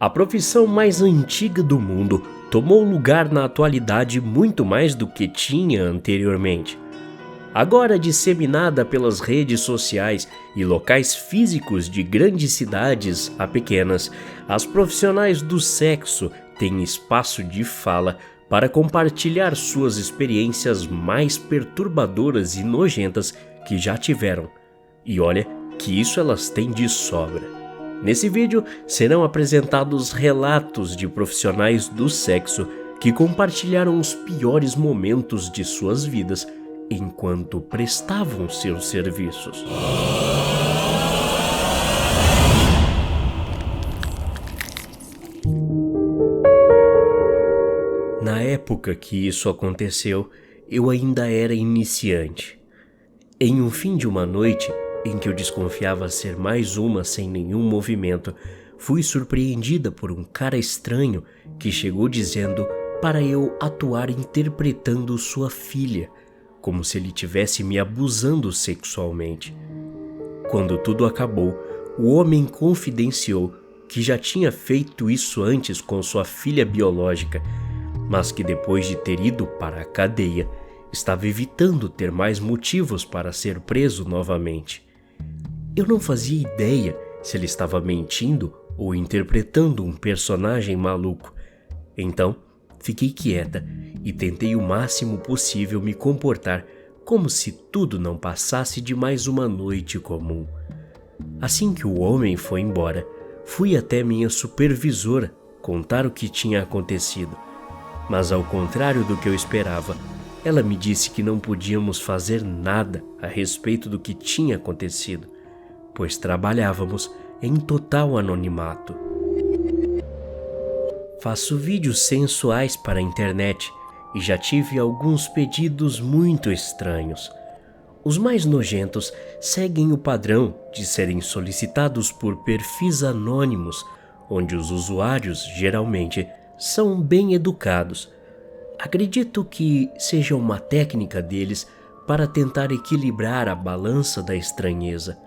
A profissão mais antiga do mundo tomou lugar na atualidade muito mais do que tinha anteriormente. Agora disseminada pelas redes sociais e locais físicos de grandes cidades a pequenas, as profissionais do sexo têm espaço de fala para compartilhar suas experiências mais perturbadoras e nojentas que já tiveram. E olha que isso elas têm de sobra. Nesse vídeo serão apresentados relatos de profissionais do sexo que compartilharam os piores momentos de suas vidas enquanto prestavam seus serviços. Na época que isso aconteceu, eu ainda era iniciante. Em um fim de uma noite, em que eu desconfiava ser mais uma sem nenhum movimento, fui surpreendida por um cara estranho que chegou dizendo para eu atuar interpretando sua filha, como se ele tivesse me abusando sexualmente. Quando tudo acabou, o homem confidenciou que já tinha feito isso antes com sua filha biológica, mas que depois de ter ido para a cadeia, estava evitando ter mais motivos para ser preso novamente. Eu não fazia ideia se ele estava mentindo ou interpretando um personagem maluco. Então, fiquei quieta e tentei o máximo possível me comportar como se tudo não passasse de mais uma noite comum. Assim que o homem foi embora, fui até minha supervisora contar o que tinha acontecido. Mas ao contrário do que eu esperava, ela me disse que não podíamos fazer nada a respeito do que tinha acontecido, pois trabalhávamos em total anonimato. Faço vídeos sensuais para a internet e já tive alguns pedidos muito estranhos. Os mais nojentos seguem o padrão de serem solicitados por perfis anônimos, onde os usuários geralmente são bem educados. Acredito que seja uma técnica deles para tentar equilibrar a balança da estranheza.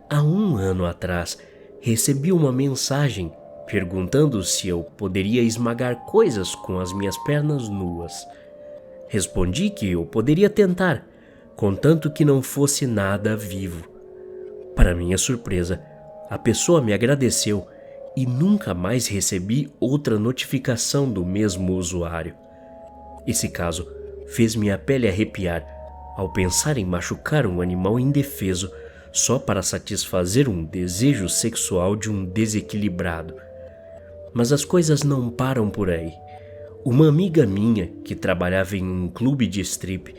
Há um ano atrás, recebi uma mensagem perguntando se eu poderia esmagar coisas com as minhas pernas nuas. Respondi que eu poderia tentar, contanto que não fosse nada vivo. Para minha surpresa, a pessoa me agradeceu e nunca mais recebi outra notificação do mesmo usuário. Esse caso fez minha pele arrepiar ao pensar em machucar um animal indefeso só para satisfazer um desejo sexual de um desequilibrado. Mas as coisas não param por aí. Uma amiga minha, que trabalhava em um clube de strip,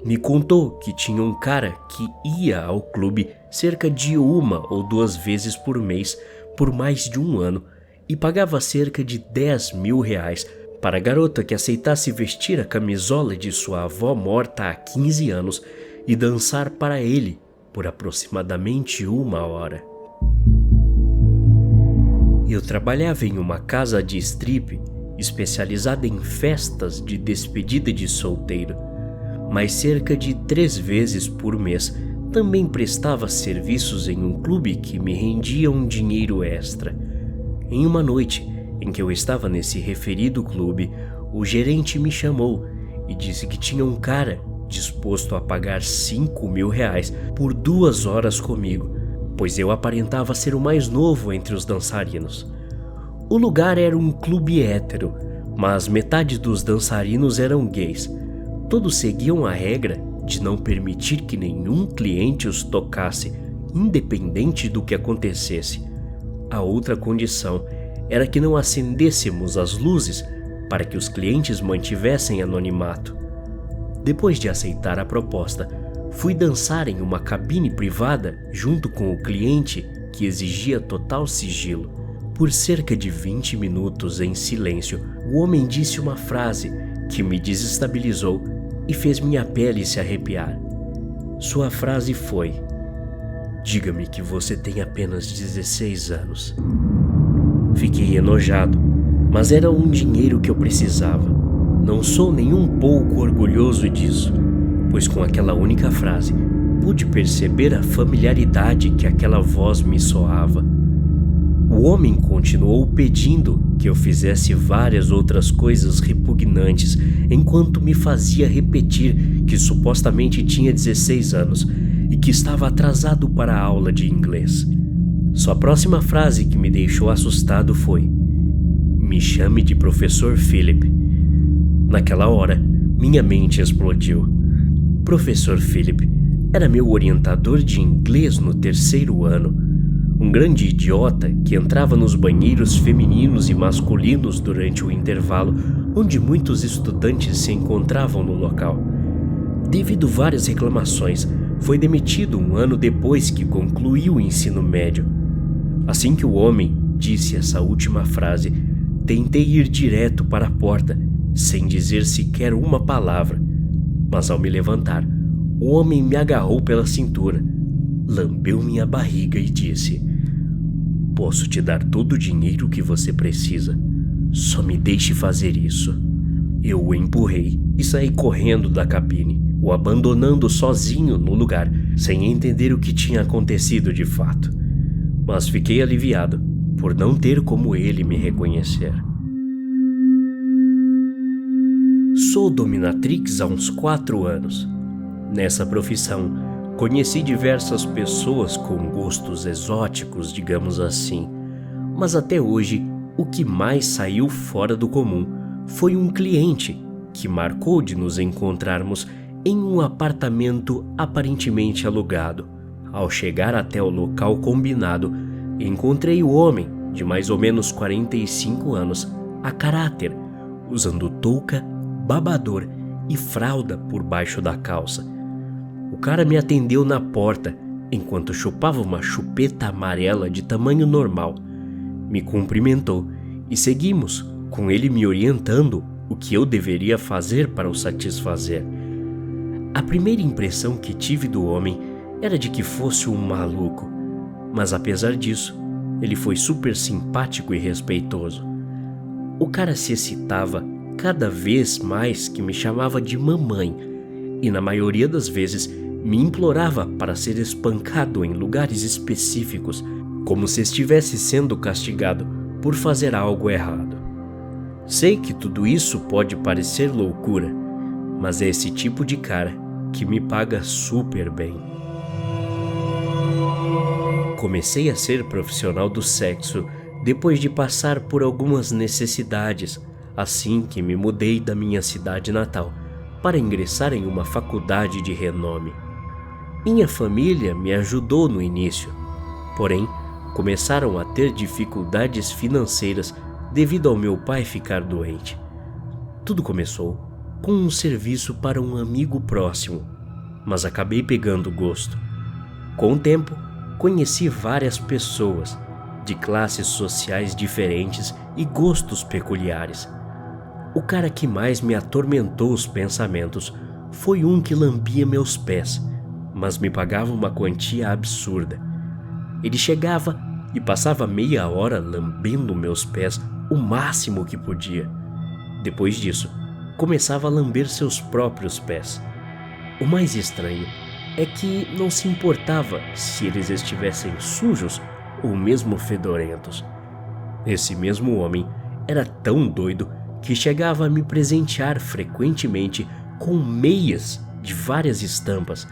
me contou que tinha um cara que ia ao clube cerca de 1 ou 2 vezes por mês por mais de um ano e pagava cerca de R$10.000 para a garota que aceitasse vestir a camisola de sua avó morta há 15 anos e dançar para ele por aproximadamente 1 hora. Eu trabalhava em uma casa de strip especializada em festas de despedida de solteiro, mas cerca de 3 vezes por mês também prestava serviços em um clube que me rendia um dinheiro extra. Em uma noite em que eu estava nesse referido clube, o gerente me chamou e disse que tinha um cara disposto a pagar R$5.000 por 2 horas comigo, pois eu aparentava ser o mais novo entre os dançarinos. O lugar era um clube hétero, mas metade dos dançarinos eram gays. Todos seguiam a regra de não permitir que nenhum cliente os tocasse, independente do que acontecesse. A outra condição era que não acendêssemos as luzes para que os clientes mantivessem anonimato. Depois de aceitar a proposta, fui dançar em uma cabine privada junto com o cliente que exigia total sigilo. Por cerca de 20 minutos em silêncio, o homem disse uma frase que me desestabilizou e fez minha pele se arrepiar. Sua frase foi: "Diga-me que você tem apenas 16 anos. Fiquei enojado, mas era um dinheiro que eu precisava. Não sou nem um pouco orgulhoso disso, pois com aquela única frase pude perceber a familiaridade que aquela voz me soava. O homem continuou pedindo que eu fizesse várias outras coisas repugnantes, enquanto me fazia repetir que supostamente tinha 16 anos e que estava atrasado para a aula de inglês. Sua próxima frase, que me deixou assustado, foi: "Me chame de Professor Philip." Naquela hora, minha mente explodiu. Professor Philip era meu orientador de inglês no 3º ano. Um grande idiota que entrava nos banheiros femininos e masculinos durante o intervalo, onde muitos estudantes se encontravam no local. Devido a várias reclamações, foi demitido um ano depois que concluiu o ensino médio. Assim que o homem disse essa última frase, tentei ir direto para a porta, sem dizer sequer uma palavra. Mas ao me levantar, o homem me agarrou pela cintura, lambeu minha barriga e disse: "Posso te dar todo o dinheiro que você precisa. Só me deixe fazer isso." Eu o empurrei e saí correndo da cabine, o abandonando sozinho no lugar, sem entender o que tinha acontecido de fato. Mas fiquei aliviado por não ter como ele me reconhecer. Sou dominatrix há uns 4 anos. Nessa profissão, conheci diversas pessoas com gostos exóticos, digamos assim, mas até hoje o que mais saiu fora do comum foi um cliente que marcou de nos encontrarmos em um apartamento aparentemente alugado. Ao chegar até o local combinado, encontrei o homem de mais ou menos 45 anos, a caráter, usando touca, babador e fralda por baixo da calça. O cara me atendeu na porta enquanto chupava uma chupeta amarela de tamanho normal. Me cumprimentou e seguimos, com ele me orientando o que eu deveria fazer para o satisfazer. A primeira impressão que tive do homem era de que fosse um maluco, mas apesar disso, ele foi super simpático e respeitoso. O cara se excitava cada vez mais que me chamava de mamãe e na maioria das vezes me implorava para ser espancado em lugares específicos, como se estivesse sendo castigado por fazer algo errado. Sei que tudo isso pode parecer loucura, mas é esse tipo de cara que me paga super bem. Comecei a ser profissional do sexo depois de passar por algumas necessidades, assim que me mudei da minha cidade natal para ingressar em uma faculdade de renome. Minha família me ajudou no início, porém começaram a ter dificuldades financeiras devido ao meu pai ficar doente. Tudo começou com um serviço para um amigo próximo, mas acabei pegando gosto. Com o tempo, conheci várias pessoas de classes sociais diferentes e gostos peculiares. O cara que mais me atormentou os pensamentos foi um que lambia meus pés, mas me pagava uma quantia absurda. Ele chegava e passava meia hora lambendo meus pés o máximo que podia. Depois disso, começava a lamber seus próprios pés. O mais estranho é que não se importava se eles estivessem sujos ou mesmo fedorentos. Esse mesmo homem era tão doido que chegava a me presentear frequentemente com meias de várias estampas,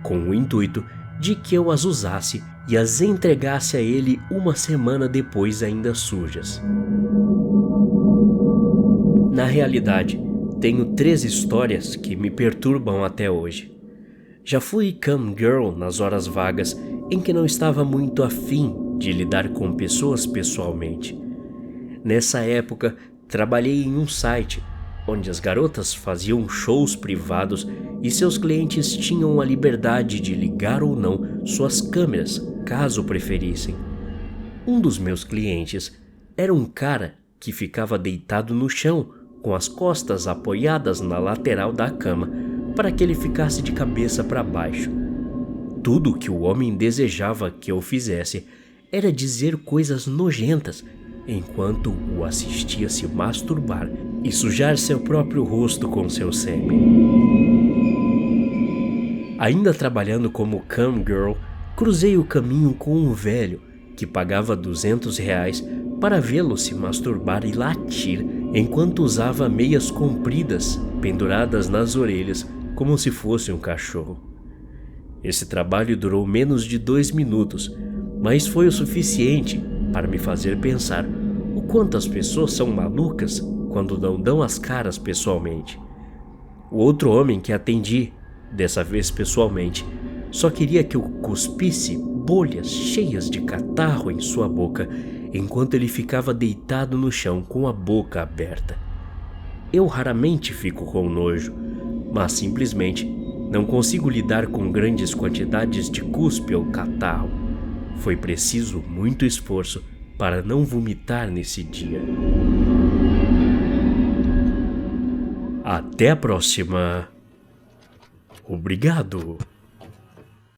com o intuito de que eu as usasse e as entregasse a ele uma semana depois ainda sujas. Na realidade, tenho 3 histórias que me perturbam até hoje. Já fui cam girl nas horas vagas em que não estava muito afim de lidar com pessoas pessoalmente. Nessa época, trabalhei em um site onde as garotas faziam shows privados e seus clientes tinham a liberdade de ligar ou não suas câmeras, caso preferissem. Um dos meus clientes era um cara que ficava deitado no chão, com as costas apoiadas na lateral da cama, para que ele ficasse de cabeça para baixo. Tudo o que o homem desejava que eu fizesse era dizer coisas nojentas, enquanto o assistia se masturbar e sujar seu próprio rosto com seu sêmen. Ainda trabalhando como cam girl, cruzei o caminho com um velho que pagava R$ 200 para vê-lo se masturbar e latir enquanto usava meias compridas penduradas nas orelhas como se fosse um cachorro. Esse trabalho durou menos de 2 minutos, mas foi o suficiente para me fazer pensar o quanto as pessoas são malucas quando não dão as caras pessoalmente. O outro homem que atendi, dessa vez pessoalmente, só queria que eu cuspisse bolhas cheias de catarro em sua boca enquanto ele ficava deitado no chão com a boca aberta. Eu raramente fico com nojo, mas simplesmente não consigo lidar com grandes quantidades de cuspe ou catarro. Foi preciso muito esforço para não vomitar nesse dia. Até a próxima. Obrigado.